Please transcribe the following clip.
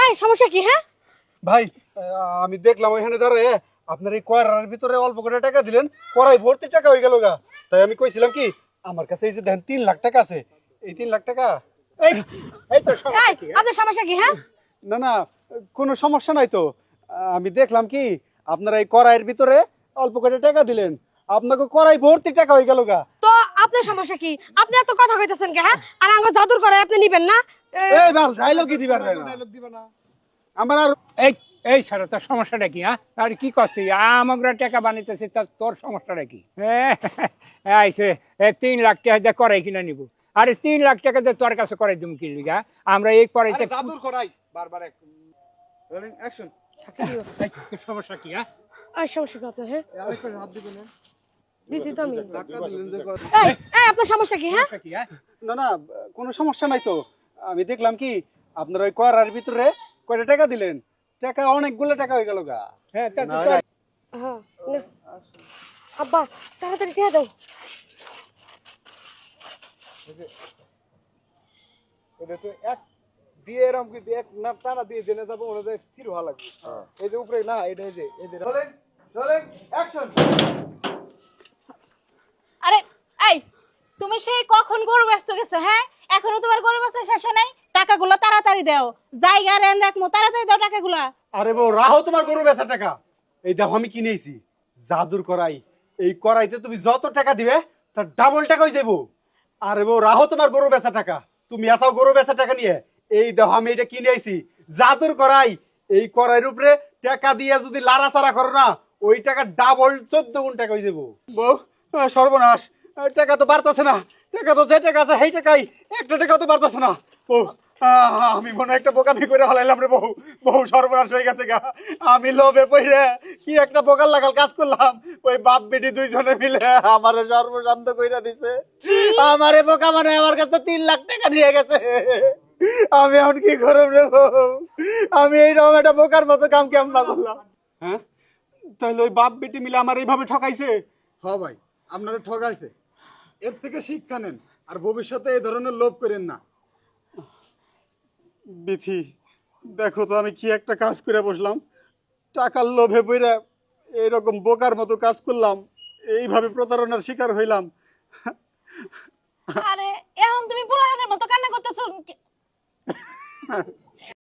এই সমস্যা কি? হ্যাঁ ভাই আমি দেখলাম ওইখানে দাঁড়ায় আপনার এই কয়রার ভিতরে অল্প করে টাকা দিলেন, কড়াই ভর্তি টাকা হয়ে গেল গা। তাই আমি কইছিলাম কি আমার কাছে এই যে দেখেন 3 লাখ টাকা আছে, এই 3 লাখ টাকা। এই এই তো সমস্যা কি? আপনার সমস্যা কি? হ্যাঁ না না, কোনো সমস্যা নাই তো। আমি দেখলাম কি আপনারা এই কড়াইয়ের ভিতরে অল্প করে টাকা দিলেন, আপনাকে কড়াই ভর্তি টাকা হয়ে গেল গা। তো আপনার সমস্যা কি? আপনি এত কথা কইতেছেন কে? হ্যাঁ আর আঙ্গ জাদুর করে আপনি নিবেন না? এই বাল ডায়লগই দিবার না আমার আর এই এই স্যার তোর সমস্যাটা কি? হ্যাঁ আর কি করছিস? আমাকে টাকা বানাইতেছি, তোর সমস্যাটা কি? আইসে 3 লাখ টাকা দিয়ে করাই কিনা নিব। আরে 3 লাখ টাকা দিয়ে তোর কাছে করাই তুমি কিনবি গা? আমরা এই করাইতে জাদুর করাই বারবার রোলিং অ্যাকশন। তোর সমস্যা কি? হ্যাঁ এই সমস্যা কি আপনার? হ্যাঁ আরেকটা হাত দিবেন না, দিছি তো আমি। ধাক্কা দিলেন যে এই আপনার সমস্যা কি? হ্যাঁ সমস্যা কি? হ্যাঁ না না, কোনো সমস্যা নাই তো। আমি দেখলাম কি আপনার ওই কড়াইয়ের ভিতরে কয়টা টাকা দিলেন, টাকা অনেকগুলো টাকা হয়ে গেল গা। হ্যাঁ তা না, তোর হ্যাঁ না। আব্বা তাড়াতাড়ি দিয়ে দাও। এটা তো এক দিয়ে এরকম কি এক না টানা দিয়ে জেনে যাবো, ওরা যে স্থির হওয়া লাগবে। এই যে উপরে না, এটা এই যে রোলিং রোলিং অ্যাকশন। আরে এই তুমি সেই কখন গরু ব্যস্ত গেছো? হ্যাঁ এখনো তোমার গরু ব্যস্ত শেষে নাই? টাকাগুলো তাড়াতাড়ি দাও, জায়গা রেন রাখমু, তাড়াতাড়ি দাও টাকাগুলা। আরে বউ রাহো তোমার গরু বেচা টাকা। এই দেখো আমি কিনেছি জাদুর কড়াই, এই কড়াইতে তুমি যত টাকা দিবে তার ডাবল টাকা হয়ে যাবো। আরে বউ রাহো তোমার গরু বেচা টাকা, তুমি আসাও গরু বেচা টাকা নিয়ে। এই দেখো আমি এটা কিনে আইছি জাদুর কড়াই, এই কড়াইয়ের উপরে টাকা দিয়ে যদি লাড়াচাড়া করো না ওই টাকা ডাবল 14 গুণ টাকা হয়ে যাবো। বউ সর্বনাশ, টাকা তো বাড়তেছে না, টাকা তো যে টাকা আছে সেই টাকাই, একটা টাকা তো বাড়তেছে না। ও আমি মনে হয় একটা বোকামি করে হলাইলাম রে বউ, বহু সর্বনাশ হয়ে গেছে গা। আমি লোভে পড়ে কি একটা বোকার লাগাল কাজ করলাম, ওই বাপ বেটি দুইজনে মিলে আমারে সর্বশান্ত কইরা দিছে। আমারে বোকা মানে আমার কাছে 3 লাখ টাকা নিয়ে গেছে। আমি এখন কি করব রে বউ? আমি এইরকম একটা বোকার মতো কাম কেমন করলাম? হ্যাঁ তাহলে ওই বাপ বেটি মিলে আমার এইভাবে ঠকাইছে? হ্যাঁ ভাই, আপনারা ঠকাইছে, এর থেকে শিক্ষা নেন আর ভবিষ্যতে এই ধরনের লোভ করেন না। বিথি দেখো তো আমি কি একটা কাজ করে বসলাম, টাকার লোভে পইরা এইরকম বোকার মতো কাজ করলাম, এইভাবে প্রতারণার শিকার হইলাম। আরে এখন তুমি পোলাহানের মতো কান্না করতেছো।